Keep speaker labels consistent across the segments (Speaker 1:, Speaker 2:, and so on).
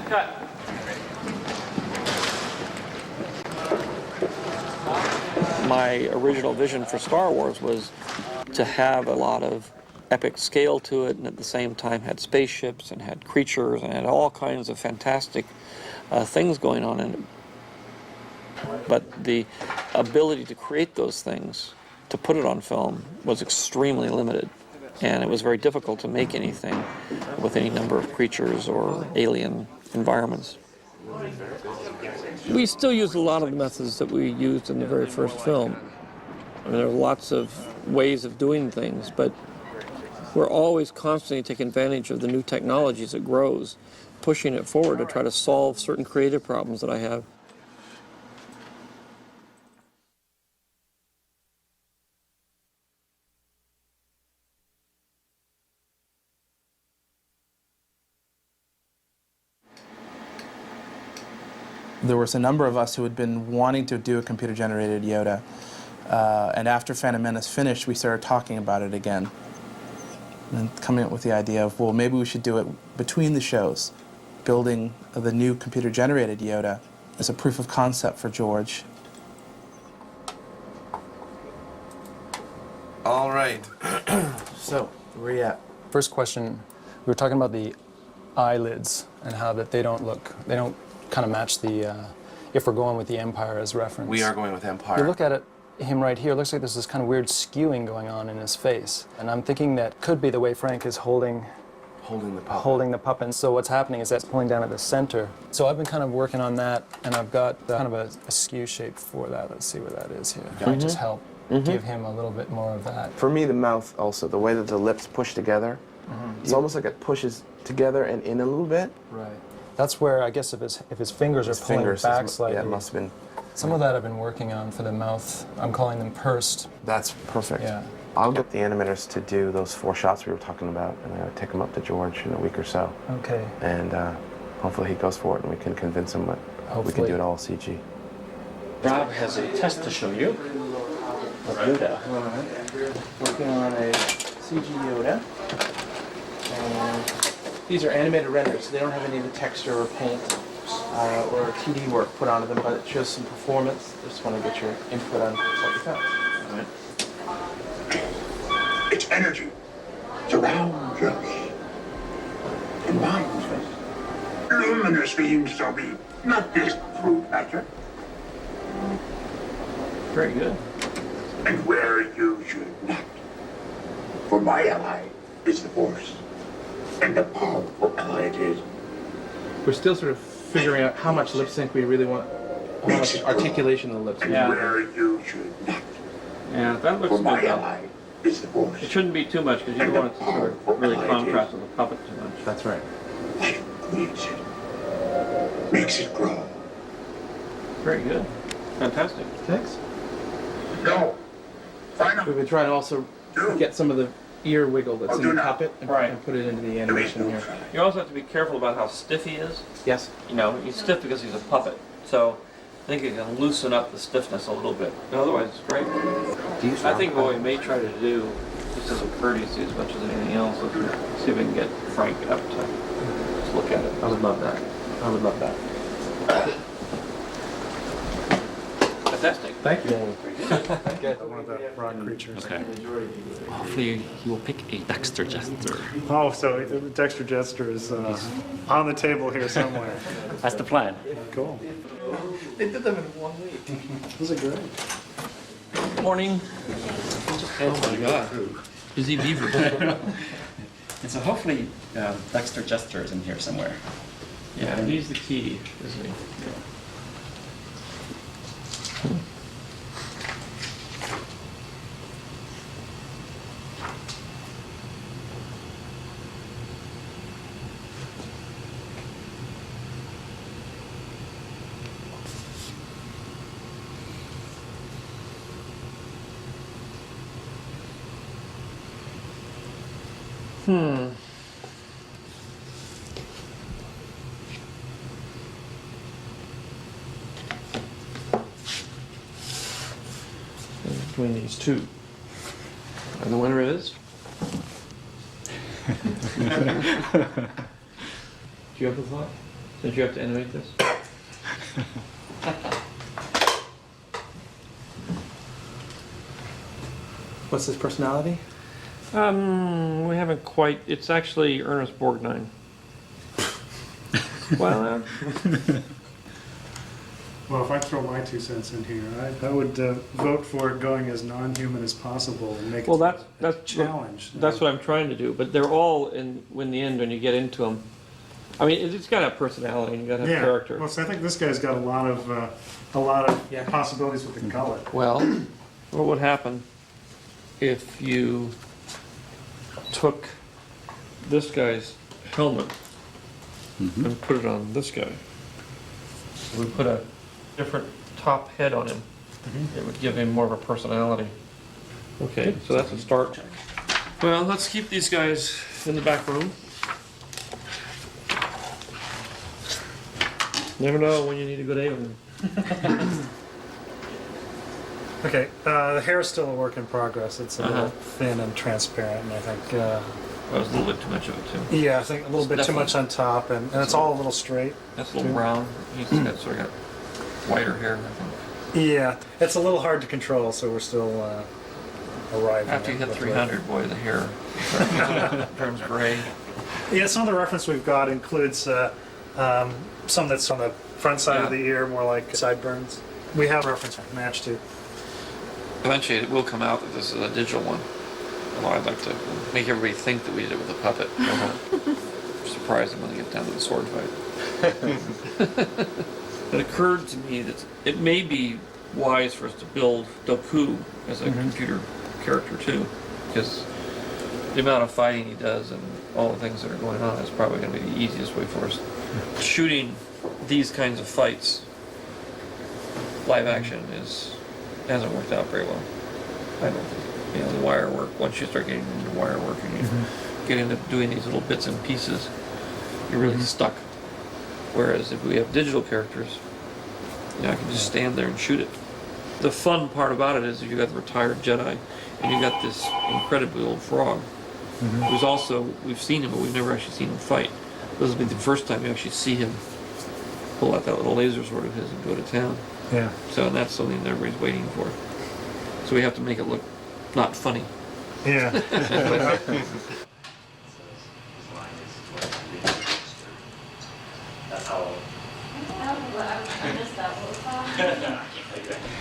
Speaker 1: Cut. My original vision for Star Wars was to have a lot of epic scale to it, and at the same time had spaceships and had creatures and had all kinds of fantastic things going on in it. But the ability to create those things, to put it on film, was extremely limited. And it was very difficult to make anything with any number of creatures or alien environments. We still use a lot of the methods that we used in the very first film. I mean, there are lots of ways of doing things, but we're always constantly taking advantage of the new technology as it grows, pushing it forward to try to solve certain creative problems that I have.
Speaker 2: There was a number of us who had been wanting to do a computer-generated Yoda, and after Phantom Menace finished, we started talking about it again, and coming up with the idea of, well, maybe we should do it between the shows, building the new computer-generated Yoda as a proof of concept for George.
Speaker 3: All right. So, where are you at?
Speaker 4: First question, we were talking about the eyelids and how that they don't kind of match the, if we're going with the Empire as reference.
Speaker 3: We are going with Empire.
Speaker 4: You look at it, him right here, it looks like there's this kind of weird skewing going on in his face. And I'm thinking that could be the way Frank is holding the puppet. And so what's happening is that's pulling down at the center. So I've been kind of working on that, and I've got kind of a skew shape for that. Let's see where that is here. Can I just help give him a little bit more of that?
Speaker 5: For me, the mouth also, the way that the lips push together, it's almost like it pushes together and in a little bit.
Speaker 4: Right. That's where I guess if his fingers are pulling back slightly.
Speaker 5: Yeah, it must have been.
Speaker 4: Some of that I've been working on for the mouth. I'm calling them pursed.
Speaker 5: That's perfect.
Speaker 4: Yeah.
Speaker 5: I'll get the animators to do those 4 shots we were talking about, and I'll take them up to George in a week or so.
Speaker 4: Okay.
Speaker 5: And hopefully he goes for it, and we can convince him that we can do it all CG.
Speaker 1: Rob has a test to show you of Yoda.
Speaker 5: Working on a CG Yoda. And these are animated renders, so they don't have any of the texture or paint or 2D work put onto them, but it shows some performance. Just want to get your input on what you found. All right.
Speaker 6: Its energy surrounds us and binds us. Luminous beings shall be, not this crude matter.
Speaker 1: Very good.
Speaker 6: And where you should not. For my ally is the Force, and a powerful ally it is.
Speaker 5: We're still sort of figuring out how much lip sync we really want, how much articulation of the lips.
Speaker 1: Yeah.
Speaker 6: Where you should not.
Speaker 1: Yeah, that looks
Speaker 6: For
Speaker 1: good
Speaker 6: my
Speaker 1: though.
Speaker 6: ally is the Force.
Speaker 1: It shouldn't be too much because you don't want it to sort of really contrast with the puppet too much.
Speaker 5: That's right.
Speaker 6: Life creates it, makes it grow.
Speaker 1: Very good. Fantastic.
Speaker 5: Thanks.
Speaker 6: No. Final.
Speaker 5: We've been trying to also get some of the ear wiggle that's in the puppet and,
Speaker 1: Right.
Speaker 5: and put it into the animation here.
Speaker 1: You also have to be careful about how stiff he is.
Speaker 5: Yes.
Speaker 1: You know, he's stiff because he's a puppet. So I think you can loosen up the stiffness a little bit. But otherwise, it's great. I think what we may try to do, just as a courtesy as much as anything else, is see if we can get Frank up to just look at it.
Speaker 5: I would love that. I would love that.
Speaker 1: Fantastic.
Speaker 5: Thank you.
Speaker 7: One of the rock creatures.
Speaker 8: Okay. Hopefully he will pick a Dexter Jester.
Speaker 7: Oh, so Dexter Jester is on the table here somewhere.
Speaker 8: That's the plan.
Speaker 7: Cool.
Speaker 5: They did them in 1 week.
Speaker 7: Those are great.
Speaker 1: Morning.
Speaker 5: Oh my God.
Speaker 1: Busy beaver.
Speaker 8: And so hopefully Dexter Jester is in here somewhere.
Speaker 1: Yeah, he's the key, isn't he?
Speaker 5: Between these two. And the winner is? Do you have a thought?
Speaker 1: Did you have to animate this?
Speaker 5: What's his personality?
Speaker 1: We haven't quite. It's actually Ernest Borgnine. Well,
Speaker 7: Well, if I throw my 2 cents in here, I would vote for it going as non-human as possible and make
Speaker 1: well,
Speaker 7: it
Speaker 1: that's
Speaker 7: a challenge.
Speaker 1: That's what I'm trying to do. But they're all in the end when you get into them. I mean, it's got to have personality and you got to have
Speaker 7: Yeah.
Speaker 1: character.
Speaker 7: Well, so I think this guy's got a lot of
Speaker 5: Yeah.
Speaker 7: possibilities with the color.
Speaker 1: Well, what would happen if you took this guy's helmet and put it on this guy? We put a different top head on him. It would give him more of a personality. Okay, so that's a start. Well, let's keep these guys in the back room. Never know when you need a good alien.
Speaker 7: Okay, the hair is still a work in progress. It's a little thin and transparent, and I think,
Speaker 1: That was a little bit too much of it too.
Speaker 7: yeah, I think a little bit too much on top, and it's all a little straight.
Speaker 1: That's a little brown. He's got sort of got whiter hair, I think.
Speaker 7: Yeah, it's a little hard to control, so we're still arriving.
Speaker 1: After you hit
Speaker 7: with
Speaker 1: 300, boy, the hair turns gray.
Speaker 7: Yeah, some of the reference we've got includes some that's on the front side of the ear, more like sideburns. We have reference match to.
Speaker 1: Eventually, it will come out that this is a digital one. Although I'd like to make everybody think that we did it with a puppet. Surprise them when they get down to the sword fight. It occurred to me that it may be wise for us to build Doku as a computer character too, because the amount of fighting he does and all the things that are going on is probably going to be the easiest way for us. Shooting these kinds of fights live action hasn't worked out very well. I don't think. You know, the wire work, once you start getting into wire work and you get into doing these little bits and pieces, you're really stuck. Whereas if we have digital characters, you know, I can just stand there and shoot it. The fun part about it is you got the retired Jedi and you got this incredibly old frog. Who's also, we've seen him, but we've never actually seen him fight. This will be the first time you actually see him pull out that little laser sword of his and go to town.
Speaker 7: Yeah.
Speaker 1: So that's something that everybody's waiting for. So we have to make it look not funny.
Speaker 7: Yeah.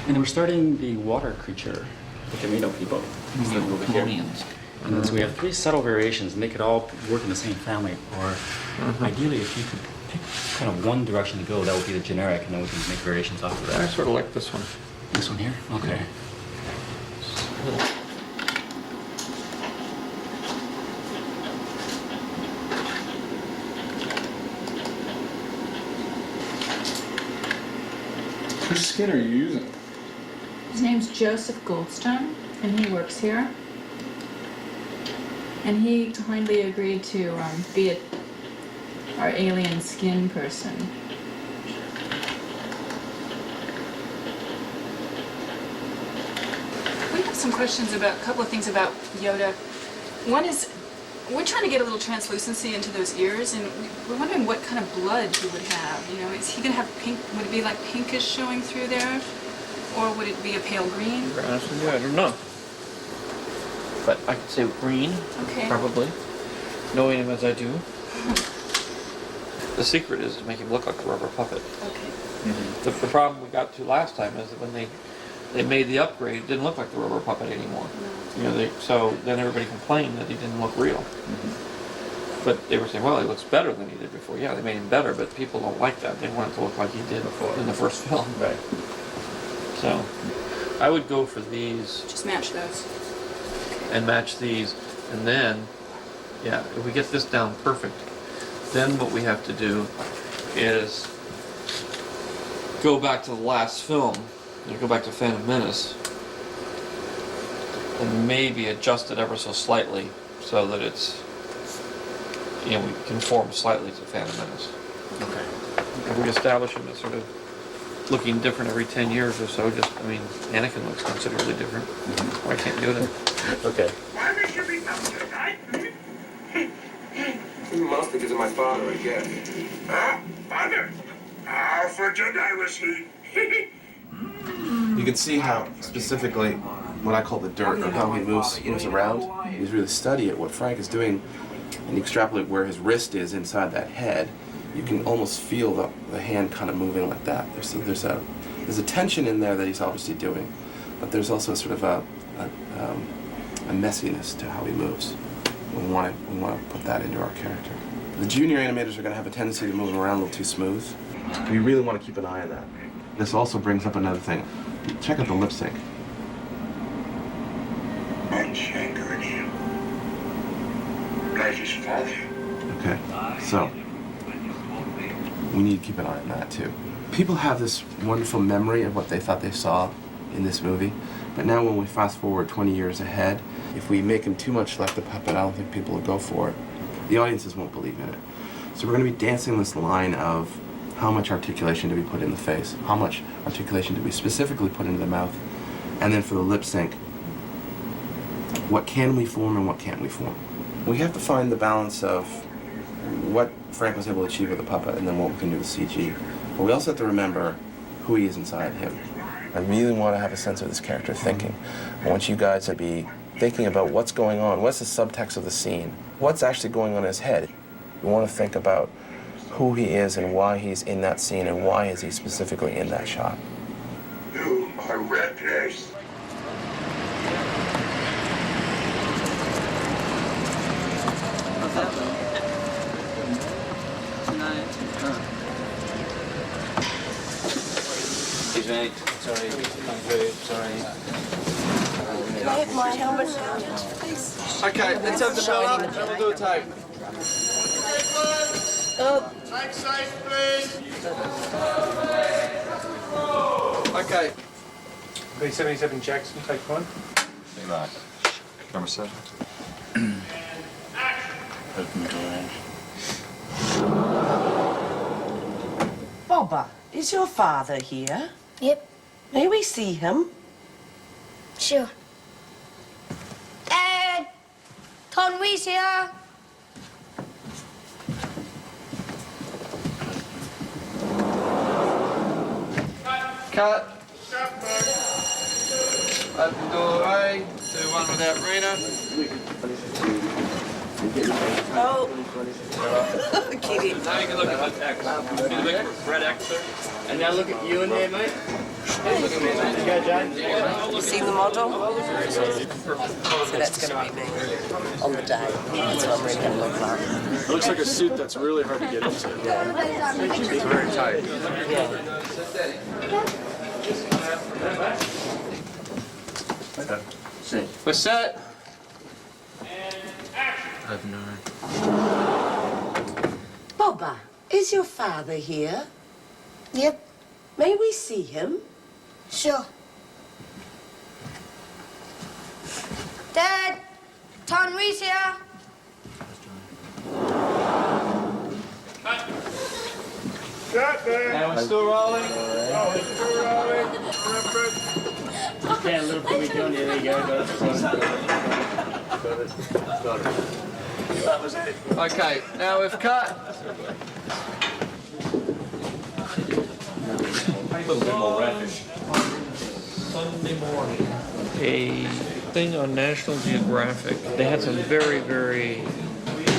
Speaker 8: And we're starting the water creature, the Camino people. Starting over here. And then so we have 3 subtle variations, and they could all work in the same family. Or ideally, if you could pick kind of one direction to go, that would be the generic, and then we can make variations off of
Speaker 1: I
Speaker 8: that.
Speaker 1: sort of like this one.
Speaker 8: This one here? Okay.
Speaker 9: Whose skin are you using?
Speaker 10: His name's Joseph Goldstone, and he works here. And he kindly agreed to be our alien skin person.
Speaker 11: We have some questions about a couple of things about Yoda. One is, we're trying to get a little translucency into those ears, and we're wondering what kind of blood he would have. You know, is he going to have pink? Would it be like pinkish showing through there, or would it be a pale green?
Speaker 1: To be honest with you, I don't know. But I could say green,
Speaker 11: Okay.
Speaker 1: probably, knowing him as I do. The secret is to make him look like a rubber puppet.
Speaker 11: Okay.
Speaker 1: The problem we got to last time is that when they made the upgrade, it didn't look like the rubber puppet anymore. You know, so then everybody complained that he didn't look real. But they were saying, well, he looks better than he did before. Yeah, they made him better, but people don't like that. They want it to look like he did before in the first film.
Speaker 8: Right.
Speaker 1: So I would go for these
Speaker 11: Just match those.
Speaker 1: and match these, and then, yeah, if we get this down perfect, then what we have to do is go back to the last film, and go back to Phantom Menace, and maybe adjust it ever so slightly so that it's, you know, we conform slightly to Phantom Menace.
Speaker 8: Okay.
Speaker 1: If we establish him as sort of looking different every 10 years or so, just, I mean, Anakin looks considerably different. Why can't do it?
Speaker 8: Okay.
Speaker 6: Why should we come tonight? Mostly because of my father, I guess. Father? How fortunate I was he.
Speaker 3: You can see how specifically what I call the dirt, or how he moves around. He's really study it. What Frank is doing, and you extrapolate where his wrist is inside that head, you can almost feel the hand kind of moving like that. There's a tension in there that he's obviously doing, but there's also sort of a messiness to how he moves. We want to put that into our character. The junior animators are going to have a tendency to move him around a little too smooth. We really want to keep an eye on that. This also brings up another thing. Check out the lip sync.
Speaker 6: Much anger in him. Like his father.
Speaker 3: Okay, so we need to keep an eye on that too. People have this wonderful memory of what they thought they saw in this movie, but now when we fast forward 20 years ahead, if we make him too much like the puppet, I don't think people will go for it. The audiences won't believe in it. So we're going to be dancing this line of how much articulation do we put in the face, how much articulation do we specifically put into the mouth, and then for the lip sync, what can we form and what can't we form. We have to find the balance of what Frank was able to achieve with the puppet and then what we can do with CG. But we also have to remember who he is inside him. I really want to have a sense of this character thinking. I want you guys to be thinking about what's going on, what's the subtext of the scene, what's actually going on in his head. We want to think about who he is and why he's in that scene and why is he specifically in that shot.
Speaker 6: You are reckless.
Speaker 12: Sorry, come through, sorry.
Speaker 13: Can I have my helmet down, please?
Speaker 5: Okay, let's have the belt up and we'll do a take.
Speaker 6: Take safe, please.
Speaker 5: Okay.
Speaker 7: B-77 Jackson, take one.
Speaker 12: Be right. Camera set. Open door.
Speaker 13: Bobba, is your father here?
Speaker 14: Yep.
Speaker 13: May we see him?
Speaker 14: Sure. Dad! Conway's here!
Speaker 5: Cut. Open door A. Do one without Rena.
Speaker 13: Oh. Kitty.
Speaker 15: Now you can look at the X. See the big red X there? And now look at you in there, mate. Look at me, mate. You go, John.
Speaker 13: You see the model? So that's going to be me on the day. That's what I'm really going to look like.
Speaker 9: It looks like a suit that's really hard to get into. It's very tight.
Speaker 5: We're set.
Speaker 12: Open door.
Speaker 13: Bobba, is your father here?
Speaker 14: Yep.
Speaker 13: May we see him?
Speaker 14: Sure. Dad! Conway's here!
Speaker 5: Now we're still rolling.
Speaker 15: Yeah, a little bit we don't. There you go. That was it.
Speaker 5: Okay, now we've cut.
Speaker 1: A little bit more reddish. Sunday morning. A thing on National Geographic. They had some very, very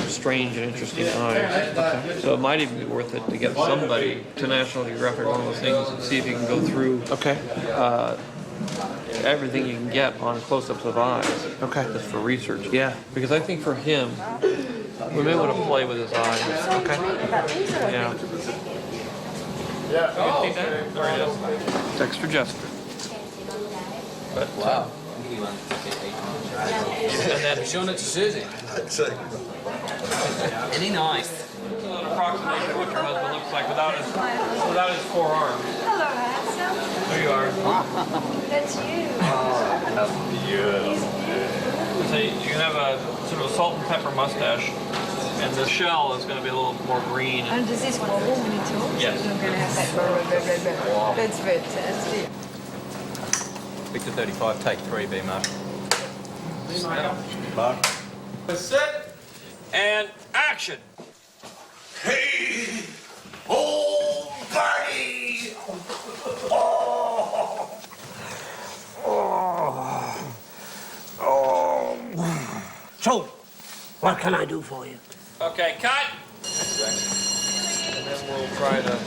Speaker 1: strange and interesting eyes. Okay. So it might even be worth it to get somebody to National Geographic, one of those things, and see if you can go through everything you can get on close-ups of eyes.
Speaker 2: Okay.
Speaker 1: Just for research.
Speaker 2: Yeah.
Speaker 1: Because I think for him, we may want to play with his eyes.
Speaker 2: Okay.
Speaker 1: Yeah. Yeah. You see that? There it is. It's extra Jessica. But,
Speaker 12: Wow.
Speaker 1: and then
Speaker 12: Showing it to Susie. Any nice?
Speaker 1: an approximation of what your husband looks like without his forearm.
Speaker 14: Hello, handsome.
Speaker 1: There you are.
Speaker 14: That's you.
Speaker 1: So you can have a sort of a salt and pepper mustache, and the shell is going to be a little more green.
Speaker 14: And does this wobble when he talks?
Speaker 1: Yes.
Speaker 14: I'm going to have that. That's fantastic.
Speaker 12: Victor 35, take 3, B Mark.
Speaker 1: Mark. Sit and action. Action!
Speaker 6: Hey, old buddy! Oh,
Speaker 16: So, what can I do for you?
Speaker 1: Okay, cut!
Speaker 12: And then we'll try to...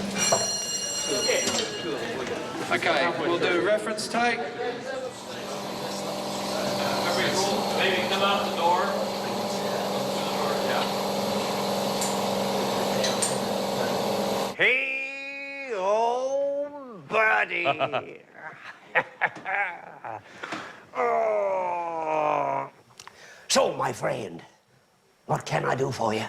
Speaker 12: Okay, we'll do reference take.
Speaker 1: Maybe come out the door.
Speaker 16: Hey, old buddy. Oh. So, my friend, what can I do for you?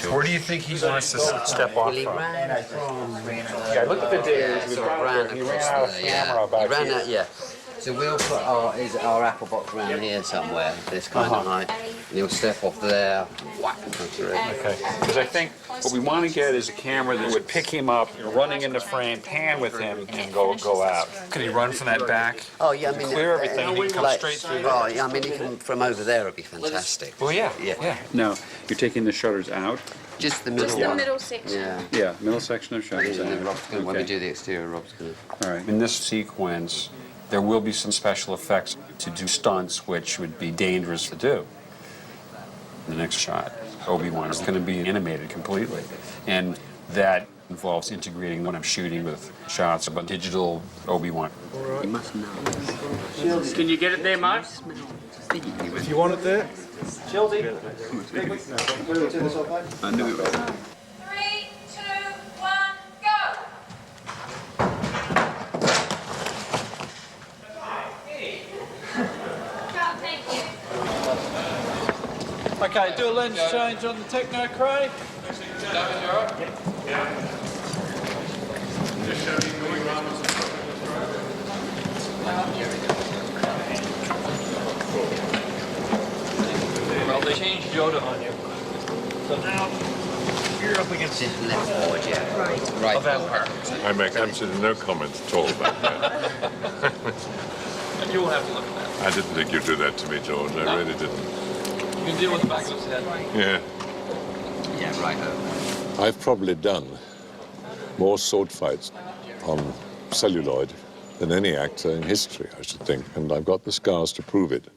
Speaker 9: Where do you think he wants to step off from?
Speaker 17: Yeah, look at the days. He ran out of camera about here.
Speaker 18: Yeah. So we'll put our apple box around here somewhere, this kind of height. And he'll step off there, whack,
Speaker 17: Okay. Because I think what we want to get is a camera that would pick him up, running into frame, pan with him, and go out.
Speaker 12: Could he run from that back?
Speaker 18: Oh, yeah, I mean...
Speaker 17: Clear everything, and he can come straight through.
Speaker 18: Oh, yeah, I mean, he can, from over there, it'd be fantastic.
Speaker 17: Well, yeah.
Speaker 18: Yeah.
Speaker 17: No, you're taking the shutters out?
Speaker 18: Just the middle
Speaker 19: Just the
Speaker 18: one.
Speaker 19: middle section.
Speaker 18: Yeah.
Speaker 17: Yeah, middle section of shutters
Speaker 18: And then
Speaker 17: out.
Speaker 18: Rob's gonna, when we do the exterior, Rob's going to...
Speaker 17: All right. In this sequence, there will be some special effects to do stunts, which would be dangerous to do. The next shot, Obi-Wan, is going to be animated completely. And that involves integrating when I'm shooting with shots of a digital Obi-Wan.
Speaker 18: You must know.
Speaker 15: Can you get it there, Mark?
Speaker 9: If you want it there.
Speaker 15: Chelsea.
Speaker 17: I knew it was.
Speaker 19: 3, 2, 1, go!
Speaker 1: Okay, do a lens change on the Techno Cray. Well, they changed Yoda on you. So now you're up against
Speaker 18: Just left forward, yeah. Right.
Speaker 1: a vampire.
Speaker 20: I make absolutely no comment at all about that.
Speaker 1: And you won't have to look at that.
Speaker 20: I didn't think you'd do that to me, George. I really didn't.
Speaker 1: You can deal with the back of his head.
Speaker 20: Yeah.
Speaker 18: Yeah, right over.
Speaker 20: I've probably done more sword fights on celluloid than any actor in history, I should think, and I've got the scars to prove it.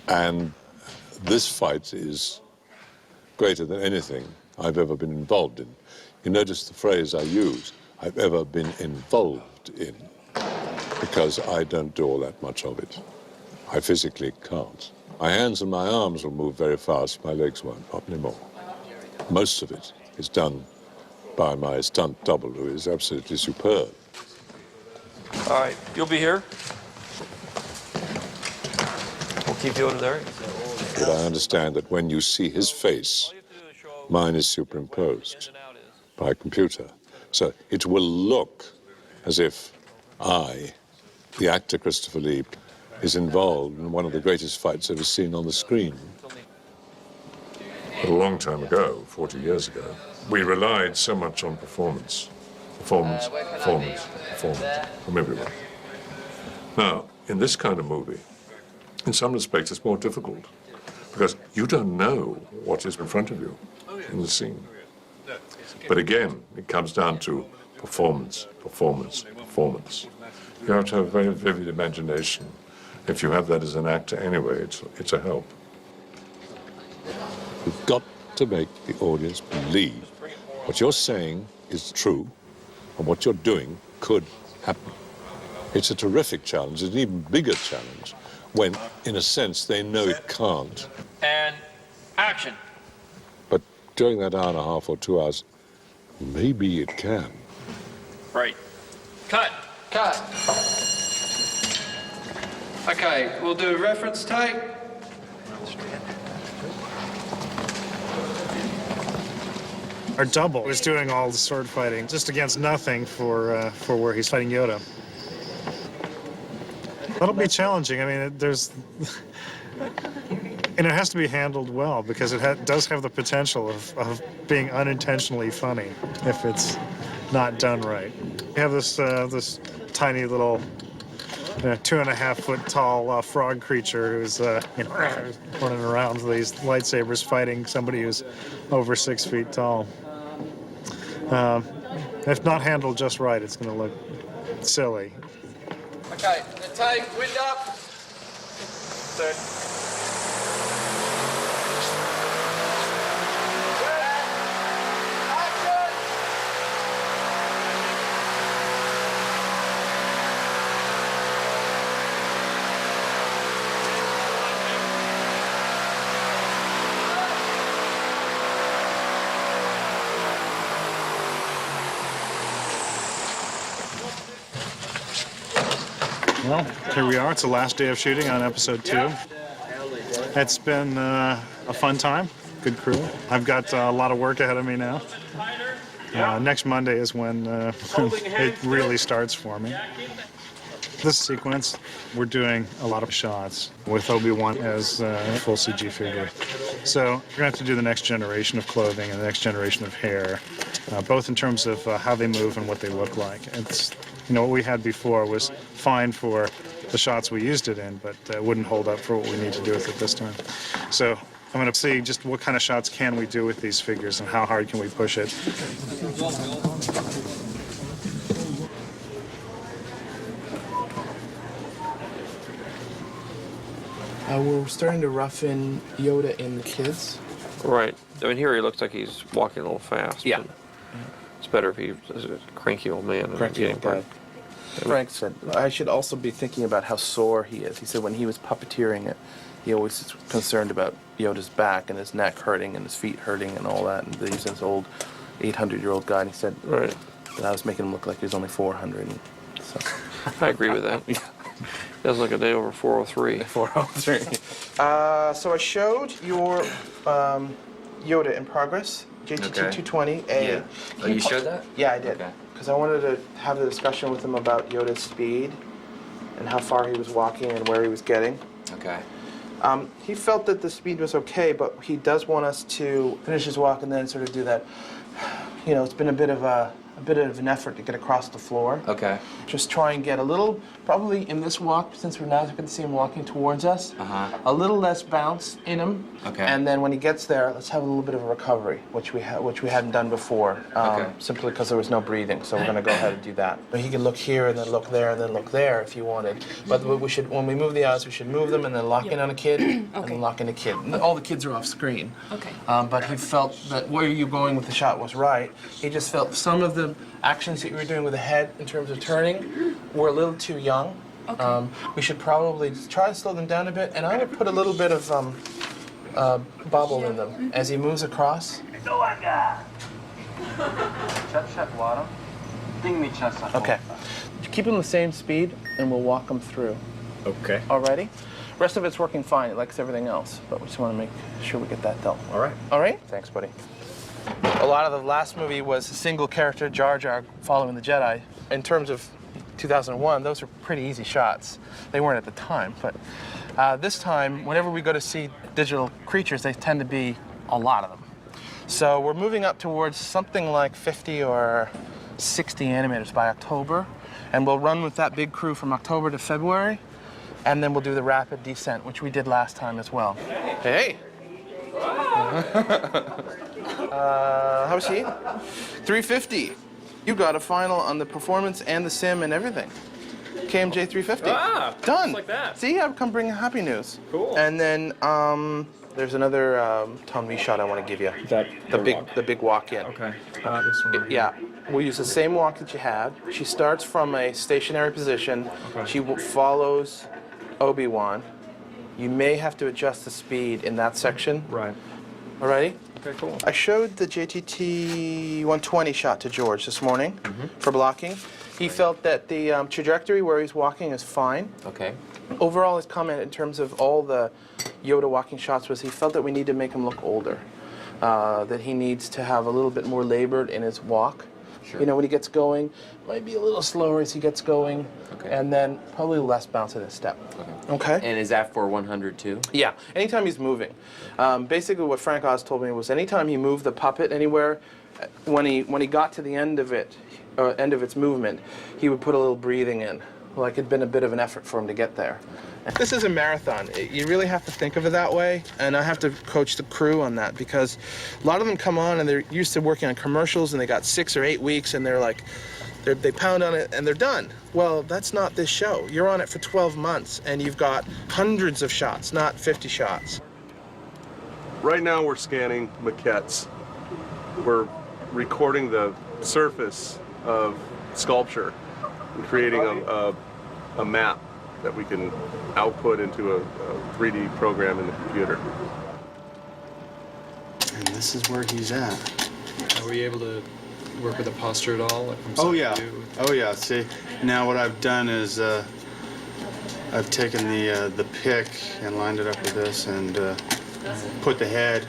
Speaker 20: And this fight is greater than anything I've ever been involved in. You notice the phrase I use, I've ever been involved in, because I don't do all that much of it. I physically can't. My hands and my arms will move very fast, my legs won't, not anymore. Most of it is done by my stunt double, who is absolutely superb.
Speaker 1: All right, you'll be here. We'll keep you over there.
Speaker 20: But I understand that when you see his face, mine is superimposed by a computer. So it will look as if I, the actor Christopher Lee, is involved in one of the greatest fights ever seen on the screen.
Speaker 21: A long time ago, 40 years ago, we relied so much on performance. Performance from everyone. Now, in this kind of movie, in some respects, it's more difficult because you don't know what is in front of you in the scene. But again, it comes down to performance. You have to have a very vivid imagination. If you have that as an actor anyway, it's a help.
Speaker 20: You've got to make the audience believe what you're saying is true and what you're doing could happen. It's a terrific challenge. It's an even bigger challenge when, in a sense, they know it can't.
Speaker 1: And action.
Speaker 20: But during that hour and a half or 2 hours, maybe it can.
Speaker 1: Right. Cut.
Speaker 12: Okay, we'll do a reference take.
Speaker 7: Our double is doing all the sword fighting, just against nothing for where he's fighting Yoda. That'll be challenging. I mean, and it has to be handled well because it does have the potential of being unintentionally funny if it's not done right. We have this tiny little a 2.5 foot tall frog creature who's running around with these lightsabers fighting somebody who's over 6 feet tall. If not handled just right, it's going to look silly.
Speaker 15: Okay, the team, wind up. Third.
Speaker 7: Well, here we are. It's the last day of shooting on episode 2. It's been a fun time, good crew. I've got a lot of work ahead of me now. Next Monday is when it really starts for me. This sequence, we're doing a lot of shots with Obi-Wan as a full CG figure. So we're going to have to do the next generation of clothing and the next generation of hair, both in terms of how they move and what they look like. It's, what we had before was fine for the shots we used it in, but it wouldn't hold up for what we need to do with it this time. So I'm going to see just what kind of shots can we do with these figures and how hard can we push it.
Speaker 5: We're starting to rough in Yoda in the kids.
Speaker 1: Right. I mean, here he looks like he's walking a little fast.
Speaker 5: Yeah.
Speaker 1: It's better if he's a cranky old man.
Speaker 5: Cranky old guy. Frank said, I should also be thinking about how sore he is. He said when he was puppeteering it, he always was concerned about Yoda's back and his neck hurting and his feet hurting and all that. And he's this old 800-year-old guy, and he said that I was making him look like he was only 400. And so.
Speaker 1: I agree with that. Doesn't look a day over 403.
Speaker 5: 403. So I showed your Yoda in progress, JTT-220A.
Speaker 19: Yeah. Oh, you showed that?
Speaker 5: Yeah, I did.
Speaker 19: Okay.
Speaker 5: Because I wanted to have the discussion with him about Yoda's speed and how far he was walking and where he was getting.
Speaker 19: Okay.
Speaker 5: He felt that the speed was okay, but he does want us to finish his walk and then sort of do that. It's been a bit of an effort to get across the floor.
Speaker 19: Okay.
Speaker 5: Just try and get a little, probably in this walk, since we're now going to see him walking towards us, a little less bounce in him.
Speaker 19: Okay.
Speaker 5: And then when he gets there, let's have a little bit of a recovery, which we hadn't done before, simply because there was no breathing. So we're going to go ahead and do that. But he could look here and then look there and then look there if you wanted. But we should, when we move the eyes, we should move them and then lock in on a kid and then lock in a kid. All the kids are off screen.
Speaker 11: Okay.
Speaker 5: But he felt that where you were going with the shot was right. He just felt some of the actions that you were doing with the head in terms of turning were a little too young.
Speaker 11: Okay.
Speaker 5: We should probably try to slow them down a bit, and I would put a little bit of bobble in them as he moves across. Okay. Keep them the same speed, and we'll walk them through.
Speaker 19: Okay.
Speaker 5: Alrighty? Rest of it's working fine, like everything else, but we just want to make sure we get that done.
Speaker 19: All right.
Speaker 5: All right? Thanks, buddy. A lot of the last movie was a single character, Jar Jar, following the Jedi. In terms of 2001, those were pretty easy shots. They weren't at the time, but this time, whenever we go to see digital creatures, they tend to be a lot of them. So we're moving up towards something like 50 or 60 animators by October, and we'll run with that big crew from October to February, and then we'll do the rapid descent, which we did last time as well. Hey! How was he? 350. You got a final on the performance and the sim and everything. KMJ 350.
Speaker 19: Ah,
Speaker 5: done.
Speaker 19: just like that.
Speaker 5: See, I've come bringing happy news.
Speaker 19: Cool.
Speaker 5: And then there's another Tom V shot I want to give you. The big walk in.
Speaker 19: Okay.
Speaker 5: This one. Yeah. We'll use the same walk that you had. She starts from a stationary position.
Speaker 19: Okay.
Speaker 5: She follows Obi-Wan. You may have to adjust the speed in that section.
Speaker 19: Right.
Speaker 5: Alrighty?
Speaker 19: Okay, cool.
Speaker 5: I showed the JTT 120 shot to George this morning for blocking. He felt that the trajectory where he's walking is fine.
Speaker 19: Okay.
Speaker 5: Overall, his comment in terms of all the Yoda walking shots was he felt that we need to make him look older, that he needs to have a little bit more labored in his walk.
Speaker 19: Sure.
Speaker 5: When he gets going, might be a little slower as he gets going, and then probably less bounce in his step. Okay.
Speaker 19: And is that for 100 too?
Speaker 5: Yeah, anytime he's moving. Basically what Frank Oz told me was anytime he moved the puppet anywhere, when he got to the end of it, end of its movement, he would put a little breathing in. like it'd been a bit of an effort for him to get there. This is a marathon. You really have to think of it that way, and I have to coach the crew on that because a lot of them come on and they're used to working on commercials and they got 6 or 8 weeks and they're like, they pound on it and they're done. Well, that's not this show. You're on it for 12 months and you've got hundreds of shots, not 50 shots.
Speaker 9: Right now we're scanning maquettes. We're recording the surface of sculpture and creating a map that we can output into a 3D program in the computer.
Speaker 4: And this is where he's at.
Speaker 12: Are we able to work with the posture at all? Like from
Speaker 4: Oh
Speaker 12: side
Speaker 4: yeah.
Speaker 12: view?
Speaker 4: Oh yeah. See, now what I've done is I've taken the pick and lined it up with this and put the head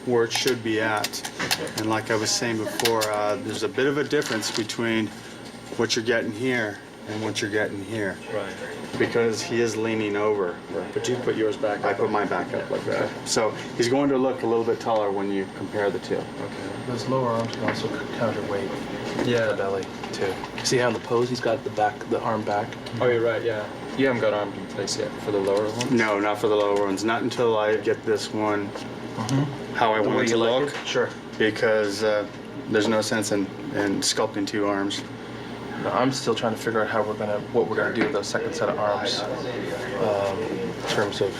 Speaker 4: where it should be at. And like I was saying before, there's a bit of a difference between what you're getting here and what you're getting here.
Speaker 12: Right.
Speaker 4: Because he is leaning over.
Speaker 12: But you put yours back up.
Speaker 4: I put mine back up like that. So he's going to look a little bit taller when you compare the two.
Speaker 12: Okay.
Speaker 5: Those lower arms can also counterweight the belly too. See how in the pose he's got the arm back?
Speaker 12: Oh, you're right, yeah. You haven't got arms in place yet for the lower ones?
Speaker 4: No, not for the lower ones. Not until I get this one how I want it to look.
Speaker 5: Sure.
Speaker 4: Because there's no sense in sculpting 2 arms.
Speaker 5: No, I'm still trying to figure out what we're gonna do with those second set of arms, in terms of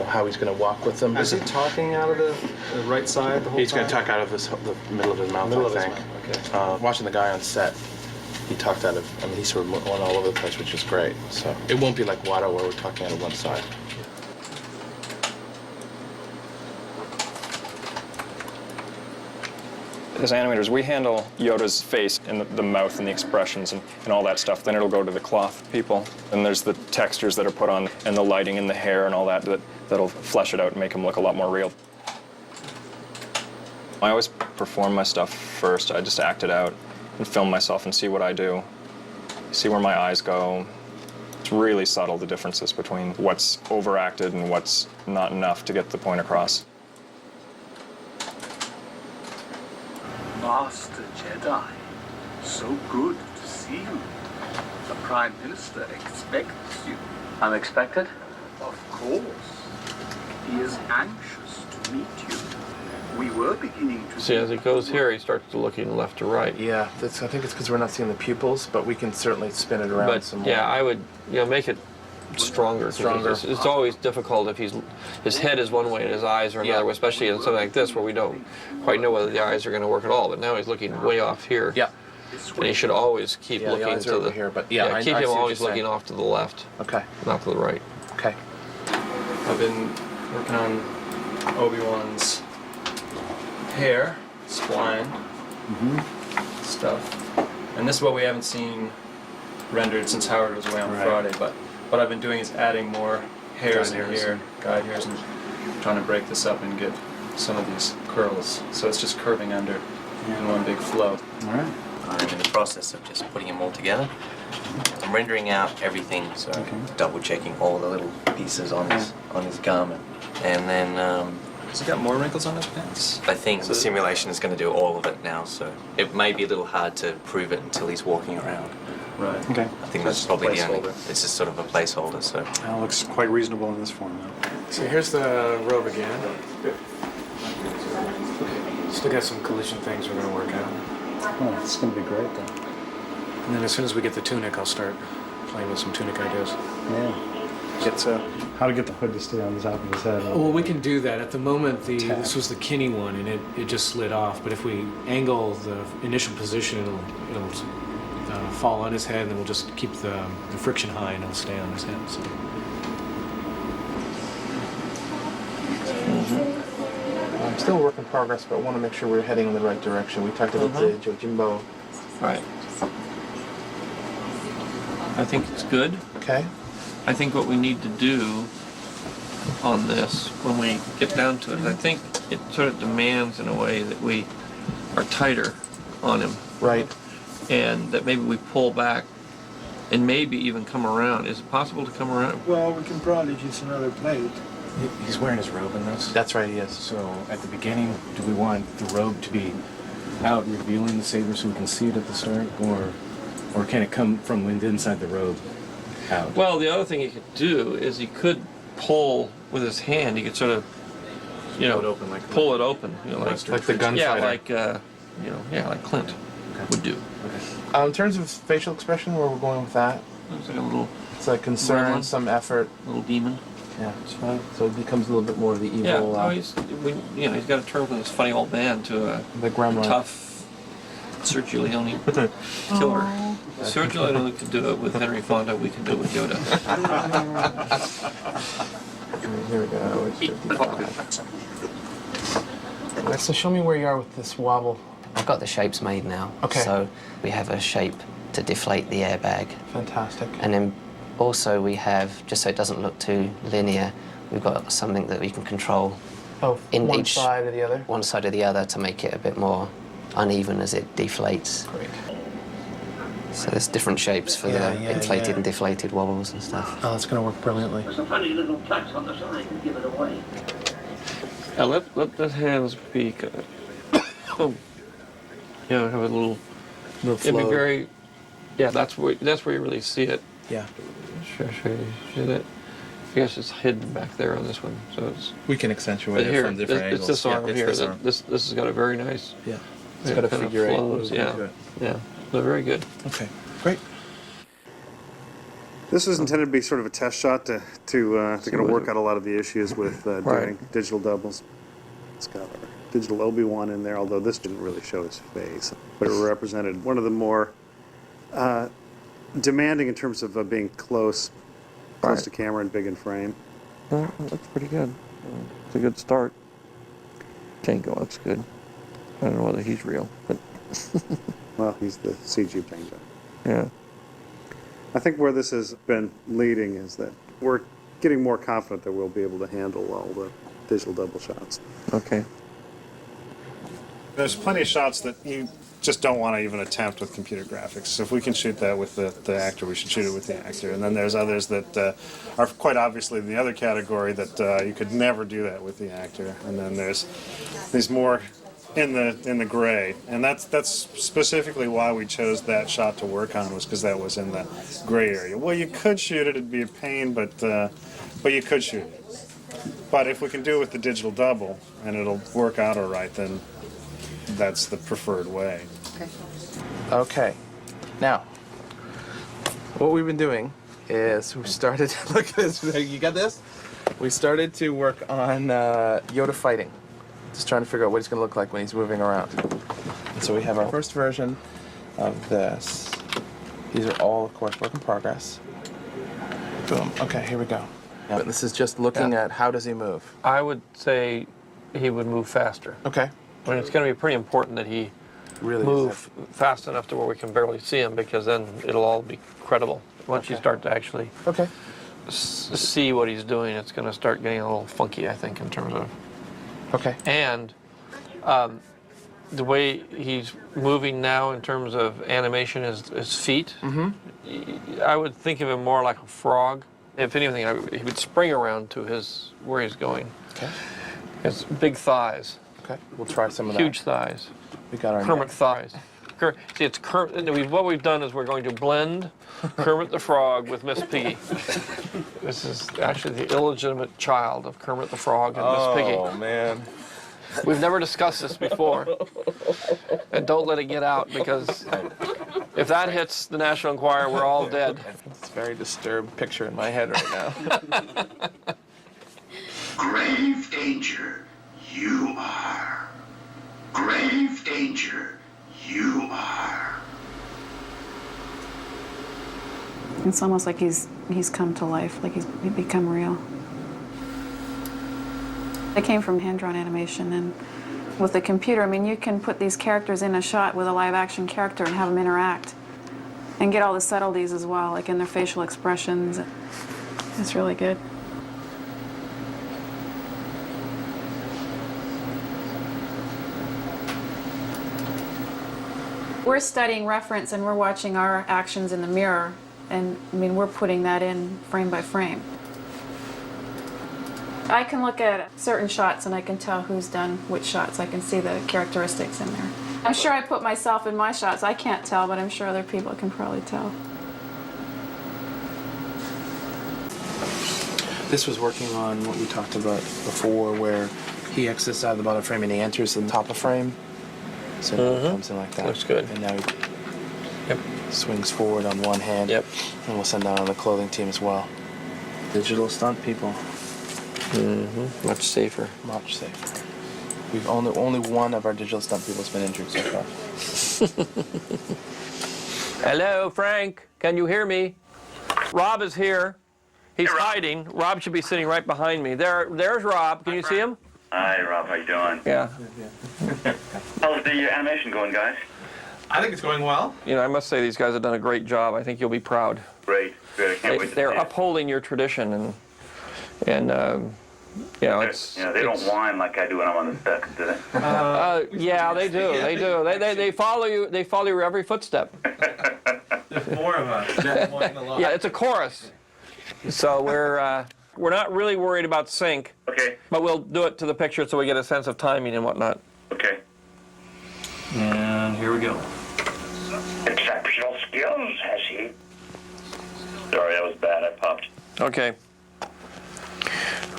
Speaker 5: how he's gonna walk with them.
Speaker 12: Is he talking out of the right side the whole
Speaker 5: He's
Speaker 12: time?
Speaker 5: gonna talk out of the middle of his mouth, I think.
Speaker 12: Okay.
Speaker 5: Watching the guy on set, he talked out of. I mean, he sort of went all over the place, which is great. So it won't be like Watto where we're talking out of one side.
Speaker 22: As animators, we handle Yoda's face and the mouth and the expressions and all that stuff. Then it'll go to the cloth people. And there's the textures that are put on and the lighting and the hair and all that'll flesh it out and make him look a lot more real. I always perform my stuff first. I just act it out and film myself and see what I do, see where my eyes go. It's really subtle, the differences between what's overacted and what's not enough to get the point across.
Speaker 6: Master Jedi, so good to see you. The Prime Minister expects you.
Speaker 23: Unexpected?
Speaker 6: Of course. He is anxious to meet you. We were beginning to
Speaker 1: See, as he goes here, he starts looking left to right.
Speaker 5: Yeah, I think it's because we're not seeing the pupils, but we can certainly spin it around
Speaker 1: But
Speaker 5: some more.
Speaker 1: yeah, I would make it stronger.
Speaker 5: Stronger.
Speaker 1: It's always difficult if his head is one way and his eyes are another way, especially in something like this where we don't quite know whether the eyes are going to work at all. But now he's looking way off here.
Speaker 5: Yeah.
Speaker 1: And he should always keep
Speaker 5: the
Speaker 1: looking
Speaker 5: eyes
Speaker 1: to
Speaker 5: are
Speaker 1: the
Speaker 5: over here, but yeah, I
Speaker 1: keep
Speaker 5: see
Speaker 1: him
Speaker 5: what
Speaker 1: always
Speaker 5: you're
Speaker 1: looking
Speaker 5: saying.
Speaker 1: off to the left.
Speaker 5: Okay.
Speaker 1: Not to the right.
Speaker 5: Okay.
Speaker 12: I've been working on Obi-Wan's hair, spline, stuff. And this is what we haven't seen rendered since Howard was away on Friday, but what I've been doing is adding more hairs in here, guide hairs, and trying to break this up and get some of these curls. So it's just curving under in one big flow.
Speaker 4: All right.
Speaker 19: I'm in the process of just putting them all together. I'm rendering out everything, so double checking all the little pieces on his garment. And then
Speaker 12: has he got more wrinkles on his pants?
Speaker 19: I think the simulation is going to do all of it now, so it may be a little hard to prove it until he's walking around.
Speaker 12: Right.
Speaker 4: Okay.
Speaker 19: I think that's probably the only. It's just sort of a placeholder, so.
Speaker 4: That looks quite reasonable in this format.
Speaker 5: So here's the robe again. Still got some collision things we're gonna work out.
Speaker 4: Oh, it's going to be great then.
Speaker 5: And then as soon as we get the tunic, I'll start playing with some tunic ideas.
Speaker 4: Yeah. How to get the hood to stay on the top of his head.
Speaker 24: Well, we can do that. At the moment, this was the Kinney one, and it just slid off. But if we angle the initial position, it'll fall on his head, and then we'll just keep the friction high, and it'll stay on his head. So.
Speaker 5: Still a work in progress, but I want to make sure we're heading in the right direction. We talked about the Jojimbo.
Speaker 1: Right. I think it's good.
Speaker 5: Okay.
Speaker 1: I think what we need to do on this, when we get down to it, I think it sort of demands in a way that we are tighter on him.
Speaker 5: Right.
Speaker 1: And that maybe we pull back and maybe even come around. Is it possible to come around?
Speaker 25: Well, we can probably use another plate.
Speaker 23: He's wearing his robe in this?
Speaker 5: That's right, he is.
Speaker 23: So at the beginning, do we want the robe to be out revealing the saber so we can see it at the start? Or can it come from inside the robe? out.
Speaker 1: Well, the other thing he could do is he could pull with his hand. He could sort of, you know, pull it open. You know,
Speaker 5: like the gunfighter.
Speaker 1: Yeah, like you know, yeah, like Clint would do.
Speaker 5: In terms of facial expression, where we're going with that?
Speaker 1: It's like a little.
Speaker 5: It's like concern,
Speaker 1: gremlin.
Speaker 5: some effort.
Speaker 1: Little demon.
Speaker 5: Yeah, it's fine. So it becomes a little bit more of the evil.
Speaker 1: Yeah, no, he's got to turn from this funny old man to a
Speaker 5: the gremlin.
Speaker 1: tough Sergio Leone killer. Sergio Leone could do it with Henry Fonda. We can do it with Yoda.
Speaker 5: Here we go. It's 55. All right, so show me where you are with this wobble.
Speaker 18: I've got the shapes made now.
Speaker 5: Okay.
Speaker 18: So we have a shape to deflate the airbag.
Speaker 5: Fantastic.
Speaker 18: And then also we have, just so it doesn't look too linear, we've got something that we can control in
Speaker 5: one
Speaker 18: each
Speaker 5: side or the other?
Speaker 18: One side or the other to make it a bit more uneven as it deflates.
Speaker 5: Great.
Speaker 18: So there's different shapes for the inflated and deflated wobbles and stuff.
Speaker 5: Oh, that's going to work brilliantly.
Speaker 6: There's a funny little touch on the side and give it away.
Speaker 1: Now let the hands be. Yeah, have a little. It'd be
Speaker 5: flow.
Speaker 1: very. Yeah, that's where you really see it.
Speaker 5: Yeah.
Speaker 1: Show you see that? I guess it's hidden back there on this one, so it's.
Speaker 5: We can accentuate
Speaker 1: But
Speaker 5: it from different angles.
Speaker 1: It's this arm
Speaker 5: it's
Speaker 1: here.
Speaker 5: This arm.
Speaker 1: This has got a very nice.
Speaker 5: Yeah. It's got a
Speaker 1: kind of
Speaker 5: figure eight.
Speaker 1: flows, yeah. Yeah. They're very good.
Speaker 5: Okay. Great.
Speaker 4: This was intended to be sort of a test shot to kind of work out a lot of the issues with doing digital doubles. It's got our digital Obi-Wan in there, although this didn't really show his face, but it represented one of the more demanding in terms of being close to camera and big in frame.
Speaker 1: That's pretty good. It's a good start. Django looks good. I don't know whether he's real, but
Speaker 4: Well, he's the CG Django.
Speaker 1: yeah.
Speaker 4: I think where this has been leading is that we're getting more confident that we'll be able to handle all the digital double shots.
Speaker 1: Okay.
Speaker 7: There's plenty of shots that you just don't want to even attempt with computer graphics. So if we can shoot that with the actor, we should shoot it with the actor. And then there's others that are quite obviously in the other category that you could never do that with the actor. And then there's these more in the gray, and that's specifically why we chose that shot to work on, was because that was in the gray area. Well, you could shoot it; it'd be a pain, but you could shoot it. But if we can do it with the digital double and it'll work out all right, then that's the preferred way.
Speaker 5: Okay. Now, what we've been doing is we started. Look at this. You got this? We started to work on Yoda fighting. Just trying to figure out what he's going to look like when he's moving around. And so we have our first version of this. These are all, of course, work in progress. Boom. Okay, here we go. But this is just looking at how does he move.
Speaker 1: I would say he would move faster.
Speaker 5: Okay.
Speaker 1: I mean, it's going to be pretty important that he
Speaker 5: really
Speaker 1: move fast enough to where we can barely see him, because then it'll all be credible. Once you start to actually see what he's doing, it's going to start getting a little funky, I think, in terms of.
Speaker 5: Okay.
Speaker 1: And the way he's moving now in terms of animation is his feet.
Speaker 5: Mm-hmm.
Speaker 1: I would think of him more like a frog. If anything, he would spring around to where he's going.
Speaker 5: Okay.
Speaker 1: He has big thighs.
Speaker 5: Okay. We'll try some of that.
Speaker 1: Huge thighs.
Speaker 5: We got our
Speaker 1: Kermit thighs. See, it's Kermit. What we've done is we're going to blend Kermit the Frog with Miss Piggy. This is actually the illegitimate child of Kermit the Frog and Miss Piggy.
Speaker 5: Oh man.
Speaker 1: We've never discussed this before, and don't let it get out, because if that hits the National Enquirer, we're all dead.
Speaker 5: It's a very disturbed picture in my head right now.
Speaker 6: Grave danger, you are. Grave danger, you are.
Speaker 2: It's almost like he's come to life, like he's become real. I came from hand-drawn animation, and with the computer, I mean, you can put these characters in a shot with a live-action character and have them interact and get all the subtleties as well, like in their facial expressions. It's really good. We're studying reference, and we're watching our actions in the mirror, and I mean, we're putting that in frame by frame. I can look at certain shots and I can tell who's done which shots. I can see the characteristics in there. I'm sure I put myself in my shots. I can't tell, but I'm sure other people can probably tell.
Speaker 5: This was working on what we talked about before, where he exits out of the bottom frame and he enters the top of frame. So now it comes in like that.
Speaker 1: Looks good.
Speaker 5: And now he swings forward on one hand.
Speaker 1: Yep.
Speaker 5: And we'll send that on the clothing team as well. Digital stunt people.
Speaker 1: Much safer.
Speaker 5: Much safer. We've only one of our digital stunt people has been injured so far.
Speaker 1: Hello, Frank. Can you hear me? Rob is here. He's hiding. Rob should be sitting right behind me. There's Rob. Can you see him?
Speaker 3: Hi, Rob. How you doing?
Speaker 1: Yeah.
Speaker 3: How's the animation going, guys?
Speaker 5: I think it's going well.
Speaker 1: You know, I must say these guys have done a great job. I think you'll be proud.
Speaker 3: Great. Good. I can't wait to
Speaker 1: They're
Speaker 3: see it.
Speaker 1: upholding your tradition, and you know, it's.
Speaker 3: You know, they don't whine like I do when I'm on the set, do they?
Speaker 1: Yeah, they do. They do. They follow you. They follow your every footstep.
Speaker 5: There's more of us.
Speaker 1: Yeah, it's a chorus. So we're not really worried about sync.
Speaker 3: Okay.
Speaker 1: But we'll do it to the picture so we get a sense of timing and whatnot.
Speaker 3: Okay.
Speaker 12: And here we go.
Speaker 6: Exceptional skills, has he?
Speaker 3: Sorry, that was bad. I popped.
Speaker 1: Okay.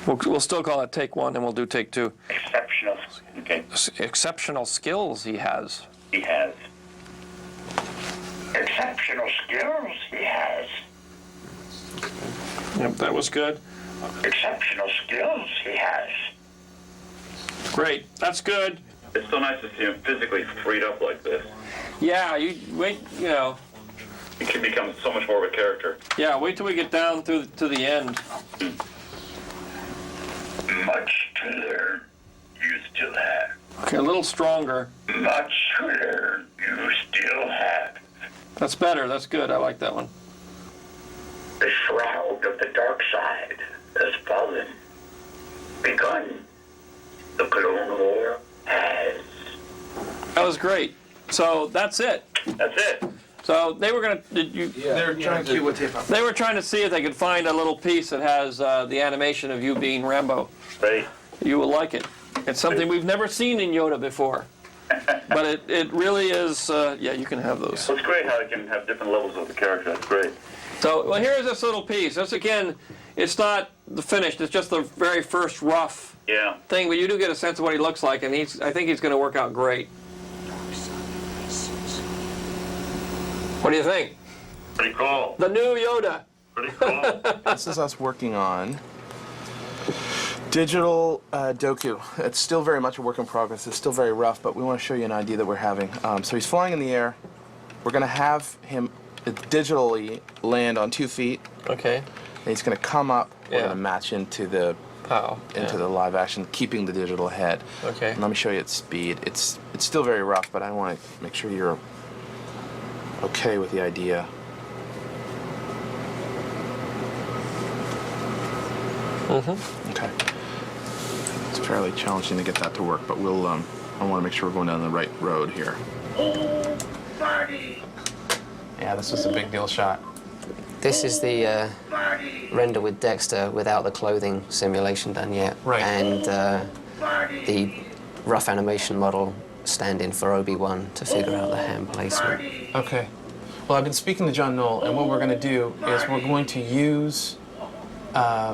Speaker 1: We'll still call it take one, and we'll do take two.
Speaker 3: Exceptional. Okay.
Speaker 1: Exceptional skills he has.
Speaker 3: He has.
Speaker 6: Exceptional skills, he has.
Speaker 1: Yep, that was good.
Speaker 6: Exceptional skills, he has.
Speaker 1: Great. That's good.
Speaker 3: It's so nice to see him physically freed up like this.
Speaker 1: Yeah, you wait. You know.
Speaker 3: He can become so much more of a character.
Speaker 1: Yeah, wait till we get down to the end.
Speaker 6: Much to learn, you still have.
Speaker 1: Okay, a little stronger.
Speaker 6: Much to learn, you still have.
Speaker 1: That's better. That's good. I like that one.
Speaker 6: The shroud of the dark side has fallen. Begun. The Clone War has.
Speaker 1: That was great. So that's it.
Speaker 3: That's it.
Speaker 1: So they were gonna.
Speaker 5: They're trying to cue what tape up.
Speaker 1: They were trying to see if they could find a little piece that has the animation of you being Rambo.
Speaker 3: Right.
Speaker 1: You will like it. It's something we've never seen in Yoda before. But it really is. Yeah, you can have those.
Speaker 3: So it's great how it can have different levels of the character. That's great.
Speaker 1: So well, here's this little piece. This again, it's not the finished. It's just the very first rough thing. But you do get a sense of what he looks like, and I think he's going to work out great. What do you think?
Speaker 3: Pretty cool.
Speaker 1: The new Yoda.
Speaker 3: Pretty cool.
Speaker 5: This is us working on digital Doku. It's still very much a work in progress. It's still very rough, but we want to show you an idea that we're having. So he's flying in the air. We're going to have him digitally land on 2 feet.
Speaker 1: Okay.
Speaker 5: And he's going to come up. We're going to match into the the live action, keeping the digital head.
Speaker 1: Okay.
Speaker 5: And let me show you its speed. It's still very rough, but I want to make sure you're okay with the idea. Okay. It's fairly challenging to get that to work, but we'll. I want to make sure we're going down the right road here.
Speaker 6: Oh, Marty!
Speaker 5: Yeah, this was a big deal shot.
Speaker 18: This is the render with Dexter without the clothing simulation done yet.
Speaker 5: Right.
Speaker 18: And the rough animation model stand-in for Obi-Wan to figure out the hand placement.
Speaker 5: Okay. Well, I've been speaking to John Knoll, and what we're going to do is we're going to use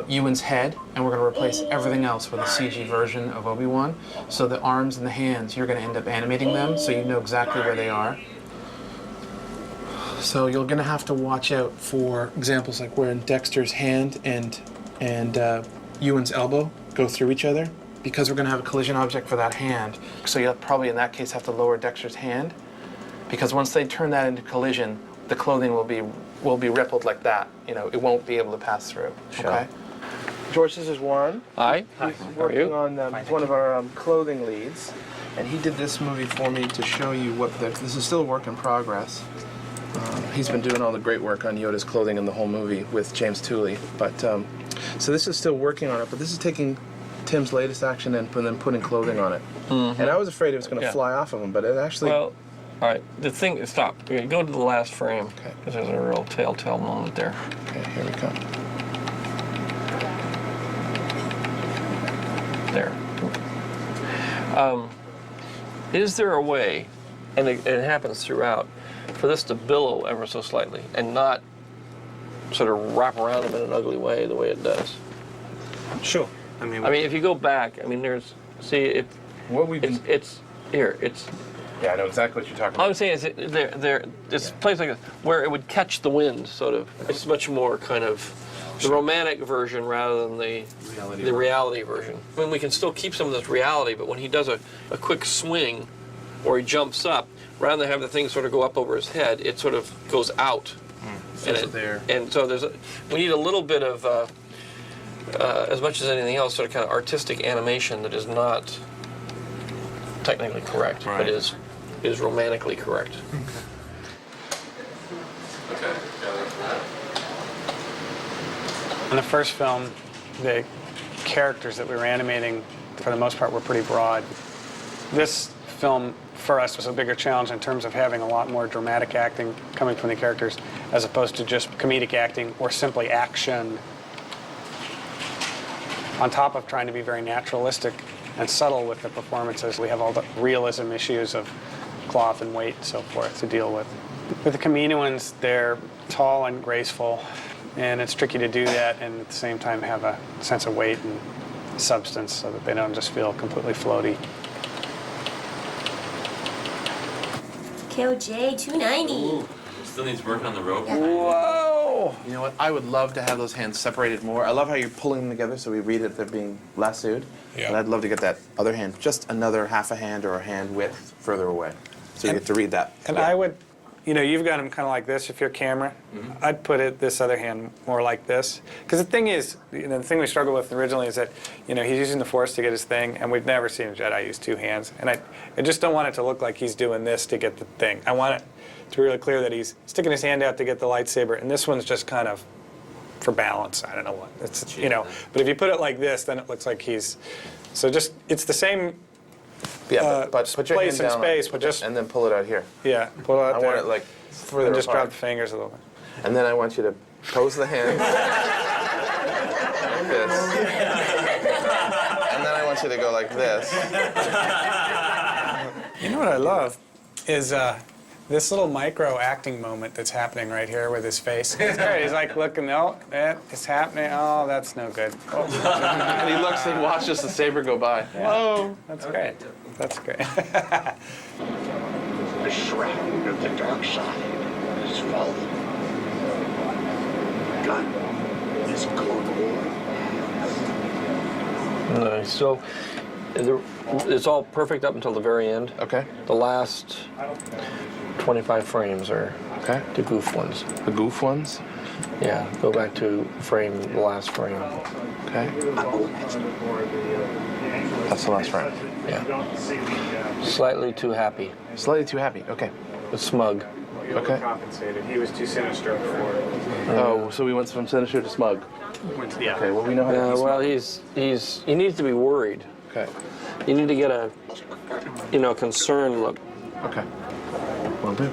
Speaker 5: Ewan's head, and we're going to replace everything else with a CG version of Obi-Wan. So the arms and the hands, you're going to end up animating them so you know exactly where they are. So you're going to have to watch out for examples like where Dexter's hand and Ewan's elbow go through each other, because we're going to have a collision object for that hand. So you'll probably in that case have to lower Dexter's hand, because once they turn that into collision, the clothing will be rippled like that. You know, it won't be able to pass through.
Speaker 1: Sure.
Speaker 5: Okay. George, this is Warren.
Speaker 1: Hi.
Speaker 5: He's working on. He's one of our clothing leads, and he did this movie for me to show you what this is still a work in progress. He's been doing all the great work on Yoda's clothing in the whole movie with James Tooley. But so this is still working on it, but this is taking Tim's latest action and then putting clothing on it. And I was afraid it was going to fly off of him, but it actually.
Speaker 1: Well, all right. The thing. Stop. Okay, go to the last frame. Okay. Because there's a real telltale moment there.
Speaker 5: Okay. Here we come.
Speaker 1: There. Is there a way, and it happens throughout, for this to billow ever so slightly and not sort of wrap around him in an ugly way the way it does?
Speaker 5: Sure.
Speaker 1: I mean, if you go back, I mean, there's, see, it's here, it's.
Speaker 5: Yeah, I know exactly what you're talking about.
Speaker 1: All I'm saying is it's a place like this where it would catch the wind, sort of. It's much more kind of the romantic version rather than the reality version. I mean, we can still keep some of this reality, but when he does a quick swing or he jumps up, rather than have the thing sort of go up over his head, it sort of goes out. And so we need a little bit of, as much as anything else, sort of kind of artistic animation that is not technically correct, but is romantically correct.
Speaker 8: In the first film, the characters that we were animating, for the most part, were pretty broad. This film, for us, was a bigger challenge in terms of having a lot more dramatic acting coming from the characters, as opposed to just comedic acting or simply action, on top of trying to be very naturalistic and subtle with the performances. We have all the realism issues of cloth and weight and so forth to deal with. With the Kaminoans, they're tall and graceful, and it's tricky to do that and at the same time have a sense of weight and substance so that they don't just feel completely floaty.
Speaker 10: KOJ 290.
Speaker 13: Still needs work on the rope.
Speaker 5: Whoa! You know what? I would love to have those hands separated more. I love how you're pulling them together so we read that they're being lassoed. Yeah. But I'd love to get that other hand, just another half a hand or a hand width further away. So you get to read that.
Speaker 8: And I would, you know, you've got them kind of like this if you're camera. I'd put this other hand more like this. Because the thing is, you know, the thing we struggled with originally is that, you know, he's using the Force to get his thing, and we've never seen a Jedi use two hands. And I just don't want it to look like he's doing this to get the thing. I want it to be really clear that he's sticking his hand out to get the lightsaber, and this one's just kind of for balance. I don't know what. It's, you know, but if you put it like this, then it looks like he's, so just, it's the same
Speaker 5: but put your
Speaker 8: place
Speaker 5: hand
Speaker 8: and
Speaker 5: down
Speaker 8: space, but just,
Speaker 5: and then pull it out here.
Speaker 8: Yeah, pull it out
Speaker 5: I
Speaker 8: there.
Speaker 5: want it like further
Speaker 8: and just
Speaker 5: apart.
Speaker 8: drop the fingers a little bit.
Speaker 5: And then I want you to pose the hand like this. And then I want you to go like this.
Speaker 8: You know what I love is this little micro acting moment that's happening right here with his face. It's great. He's like looking, oh, it's happening. Oh, that's no good. Oh.
Speaker 5: And he looks, he watches the saber go by.
Speaker 8: Yeah.
Speaker 5: Whoa.
Speaker 8: That's great. That's great.
Speaker 6: The shroud of the dark side is falling. Gun is Clone War.
Speaker 1: No, so it's all perfect up until the very end.
Speaker 5: Okay.
Speaker 1: The last 25 frames are the goof ones.
Speaker 5: The goof ones?
Speaker 1: Yeah, go back to the last frame.
Speaker 5: Okay. That's the last frame.
Speaker 1: Yeah. Slightly too happy.
Speaker 5: Slightly too happy, okay.
Speaker 1: But smug.
Speaker 5: Okay.
Speaker 8: Compensated. He was too sinister before.
Speaker 5: Oh, so we went from sinister to smug.
Speaker 8: Yeah.
Speaker 5: Okay, well we know how to be smug.
Speaker 1: Well, he needs to be worried.
Speaker 5: Okay.
Speaker 1: You need to get a, concerned look.
Speaker 5: Okay. Will do.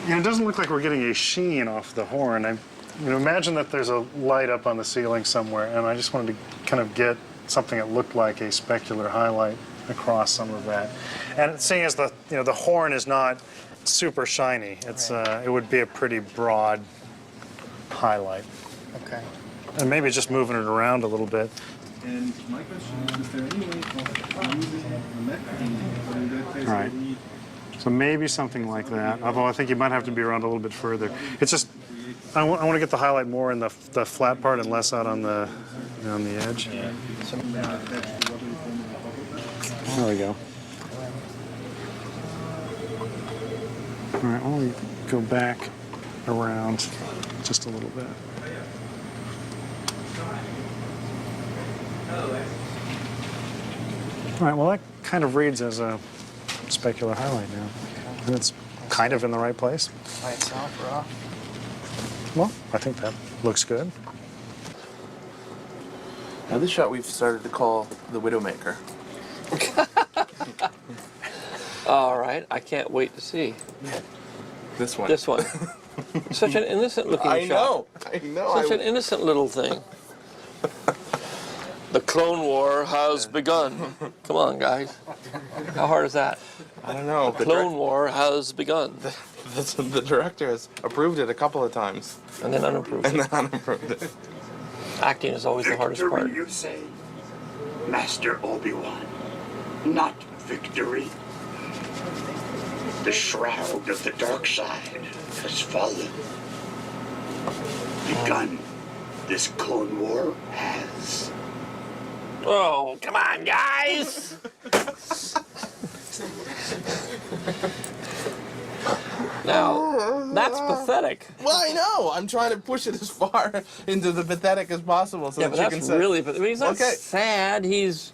Speaker 7: You know, it doesn't look like we're getting a sheen off the horn. Imagine that there's a light up on the ceiling somewhere, and I just wanted to kind of get something that looked like a specular highlight across some of that. And seeing as the horn is not super shiny, it would be a pretty broad highlight.
Speaker 8: Okay.
Speaker 7: And maybe just moving it around a little bit.
Speaker 4: And my question is there any way of using the mech
Speaker 7: Right. So maybe something like that. Although I think you might have to be around a little bit further. It's just I want to get the highlight more in the flat part and less out on the edge.
Speaker 4: Yeah.
Speaker 7: There we go. All right, why don't we go back around just a little bit. All right, well, that kind of reads as a specular highlight now. And it's kind of in the right place.
Speaker 8: By itself or off?
Speaker 7: Well, I think that looks good.
Speaker 5: Now this shot we've started to call the Widowmaker.
Speaker 1: All right, I can't wait to see.
Speaker 5: This one.
Speaker 1: This one. Such an innocent-looking shot.
Speaker 5: I know.
Speaker 1: Such an innocent little thing. The Clone War has begun. Come on, guys. How hard is that?
Speaker 5: I don't know.
Speaker 1: The Clone War has begun.
Speaker 5: The director has approved it a couple of times.
Speaker 1: And then unapproved
Speaker 5: it.
Speaker 1: Acting is always the hardest part.
Speaker 6: Victory, you say, Master Obi-Wan. Not victory. The shroud of the dark side has fallen. Begun. This Clone War has.
Speaker 1: Oh, come on, guys! Now, that's pathetic.
Speaker 5: Well, I know. I'm trying to push it as far into the pathetic as possible, so
Speaker 1: Yeah,
Speaker 5: that
Speaker 1: but
Speaker 5: you
Speaker 1: that's
Speaker 5: can say,
Speaker 1: really pathetic. I mean, he's not
Speaker 5: okay.
Speaker 1: sad. He's.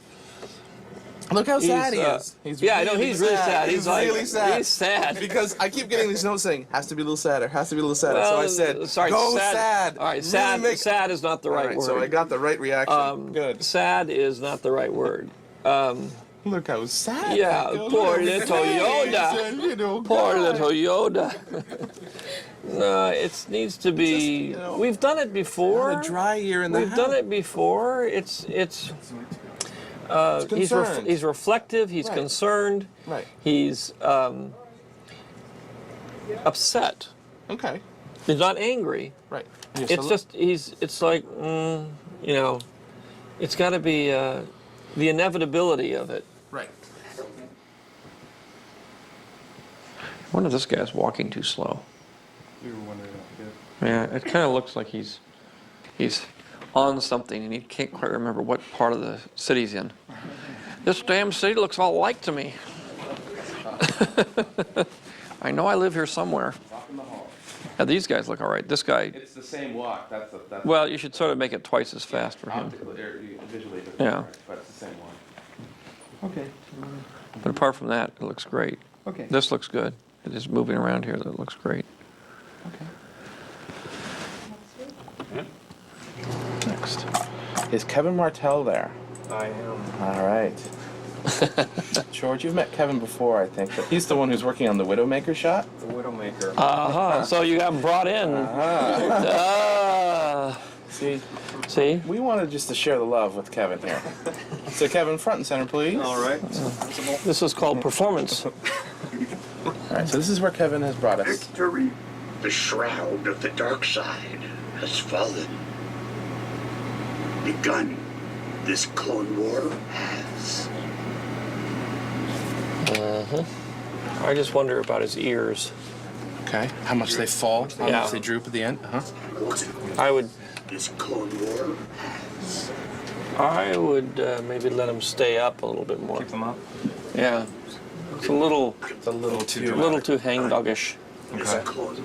Speaker 5: Look how sad he is. He's
Speaker 1: yeah, I know. He's really sad.
Speaker 5: He's
Speaker 1: like,
Speaker 5: really sad.
Speaker 1: He's sad.
Speaker 5: Because I keep getting these notes saying, has to be a little sadder, has to be a little sadder.
Speaker 1: Well,
Speaker 5: so I said,
Speaker 1: sorry,
Speaker 5: go
Speaker 1: sad.
Speaker 5: sad.
Speaker 1: All right,
Speaker 5: Really
Speaker 1: sad.
Speaker 5: make-
Speaker 1: Sad is not the right
Speaker 5: All right,
Speaker 1: word.
Speaker 5: so I got the right reaction. Good.
Speaker 1: Sad is not the right word.
Speaker 5: Look how sad.
Speaker 1: Yeah,
Speaker 5: that goes.
Speaker 1: poor
Speaker 5: Look
Speaker 1: little
Speaker 5: at his
Speaker 1: Yoda.
Speaker 5: little
Speaker 1: Poor
Speaker 5: guy.
Speaker 1: little Yoda. No, it needs to be. We've done it before.
Speaker 5: A dry year in the
Speaker 1: We've done it before. It's
Speaker 5: concerned.
Speaker 1: he's reflective. He's
Speaker 5: Right.
Speaker 1: concerned.
Speaker 5: Right.
Speaker 1: He's upset.
Speaker 5: Okay.
Speaker 1: He's not angry.
Speaker 5: Right.
Speaker 1: It's just it's like you know, it's got to be the inevitability of it.
Speaker 5: Right.
Speaker 1: I wonder if this guy's walking too slow.
Speaker 9: We were wondering.
Speaker 1: Yeah, it kind of looks like he's on something and he can't quite remember what part of the city's in. This damn city looks all alike to me. I know I live here somewhere.
Speaker 5: Walk in the hall.
Speaker 1: Now, these guys look all right. This guy,
Speaker 5: It's the same walk. That's
Speaker 1: well, you should sort of make it twice as fast for him.
Speaker 5: Visually,
Speaker 1: Yeah.
Speaker 5: but it's the same walk. Okay.
Speaker 1: But apart from that, it looks great.
Speaker 5: Okay.
Speaker 1: This looks good. It is moving around here. That looks great. Next.
Speaker 5: Is Kevin Martell there?
Speaker 12: I am.
Speaker 5: All right. George, you've met Kevin before, I think, but he's the one who's working on the Widowmaker shot.
Speaker 12: The Widowmaker.
Speaker 1: So you got him brought in. See?
Speaker 5: We wanted just to share the love with Kevin here. So Kevin, front and center, please.
Speaker 12: All right.
Speaker 1: This is called performance.
Speaker 5: All right, so this is where Kevin has brought us.
Speaker 6: Victory. The shroud of the dark side has fallen. Begun. This Clone War has.
Speaker 1: I just wonder about his ears.
Speaker 5: Okay, how much they fall, how
Speaker 1: Yeah.
Speaker 5: much they droop at the end.
Speaker 1: I would
Speaker 6: This Clone War has.
Speaker 1: maybe let him stay up a little bit more.
Speaker 12: Keep them up.
Speaker 1: Yeah. It's a little too hangdoggish.
Speaker 6: This Clone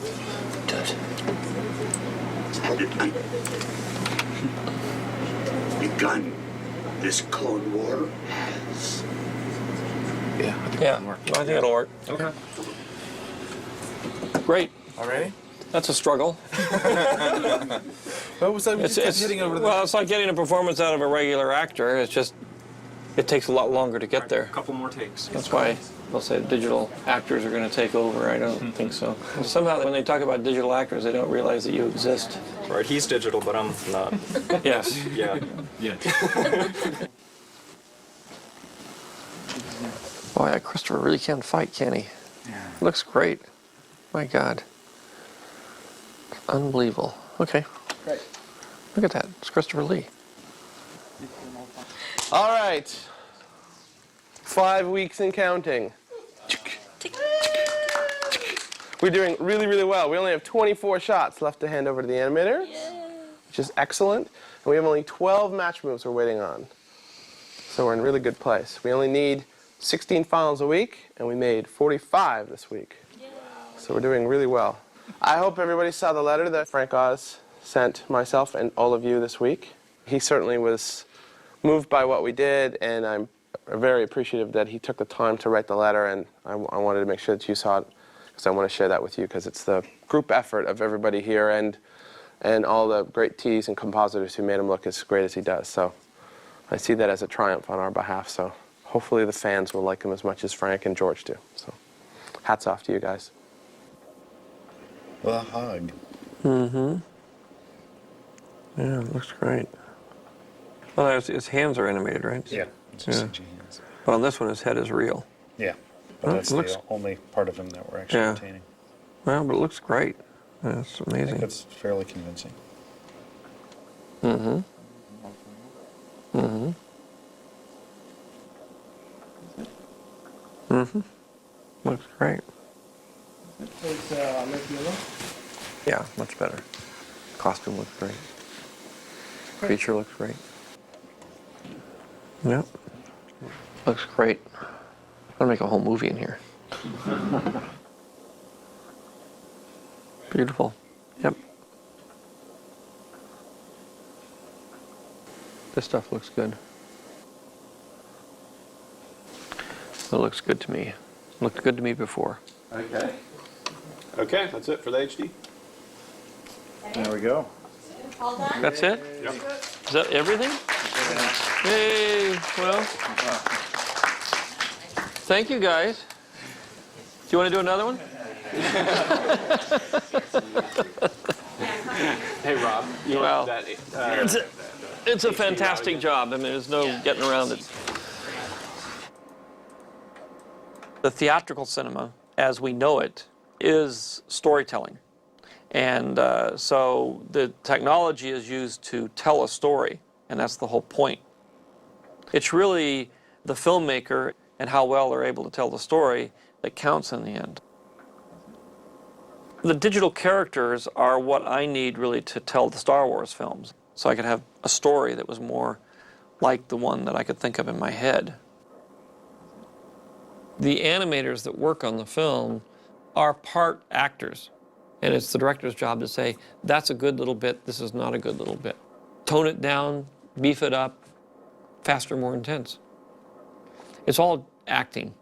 Speaker 6: Begun. This Clone War has.
Speaker 5: Yeah.
Speaker 1: Yeah, I think it'll work.
Speaker 12: Okay.
Speaker 1: Great.
Speaker 5: All ready?
Speaker 1: That's a struggle.
Speaker 5: What was that? We just kept hitting over the.
Speaker 1: Well, it's like getting a performance out of a regular actor. It's just, it takes a lot longer to get there.
Speaker 12: A couple more takes.
Speaker 1: That's why they'll say digital actors are going to take over. I don't think so. Somehow, when they talk about digital actors, they don't realize that you exist.
Speaker 12: Right, he's digital, but I'm not.
Speaker 1: Yes.
Speaker 12: Yeah.
Speaker 23: Yeah.
Speaker 1: Boy, that Christopher really can fight, can he?
Speaker 23: Yeah.
Speaker 1: Looks great. My God. Unbelievable. Okay.
Speaker 5: Great.
Speaker 1: Look at that. It's Christopher Lee.
Speaker 5: All right. 5 weeks and counting. We're doing really, really well. We only have 24 shots left to hand over to the animator, which is excellent. And we have only 12 match moves we're waiting on. So we're in really good place. We only need 16 finals a week, and we made 45 this week. So we're doing really well. I hope everybody saw the letter that Frank Oz sent myself and all of you this week. He certainly was moved by what we did, and I'm very appreciative that he took the time to write the letter, and I wanted to make sure that you saw it, because I want to share that with you, because it's the group effort of everybody here and all the great Ts and compositors who made him look as great as he does. So I see that as a triumph on our behalf. So hopefully the fans will like him as much as Frank and George do. So hats off to you guys.
Speaker 23: Well, a hug.
Speaker 1: Mm-hmm. Yeah, it looks great. Well, his hands are animated, right?
Speaker 23: Yeah. It's just CG hands.
Speaker 1: Well, on this one, his head is real.
Speaker 23: Yeah. But
Speaker 1: Well,
Speaker 23: that's
Speaker 1: it looks-
Speaker 23: the only part of him that we're actually
Speaker 1: Yeah.
Speaker 23: retaining.
Speaker 1: Well, but it looks great. That's
Speaker 23: I think
Speaker 1: amazing.
Speaker 23: it's fairly convincing.
Speaker 1: Mm-hmm. Mm-hmm. Mm-hmm. Looks great.
Speaker 5: Is Lake Yellow?
Speaker 1: Yeah, much better. Costume looks great. Creature looks great. Yep. Looks great. I'm gonna make a whole movie in here. Beautiful. Yep. This stuff looks good. It looks good to me. Looked good to me before.
Speaker 9: Okay. Okay, that's it for the HD.
Speaker 23: There we go.
Speaker 1: That's it?
Speaker 9: Yep.
Speaker 1: Is that everything? Hey, well, thank you guys. Do you want to do another one?
Speaker 9: Hey Rob, you know
Speaker 1: Well,
Speaker 9: that
Speaker 1: it's a fantastic job. I mean, there's no getting around it. The theatrical cinema, as we know it, is storytelling. And so the technology is used to tell a story, and that's the whole point. It's really the filmmaker and how well they're able to tell the story that counts in the end. The digital characters are what I need really to tell the Star Wars films, so I could have a story that was more like the one that I could think of in my head. The animators that work on the film are part actors, and it's the director's job to say, that's a good little bit, this is not a good little bit. Tone it down, beef it up, faster, more intense. It's all acting.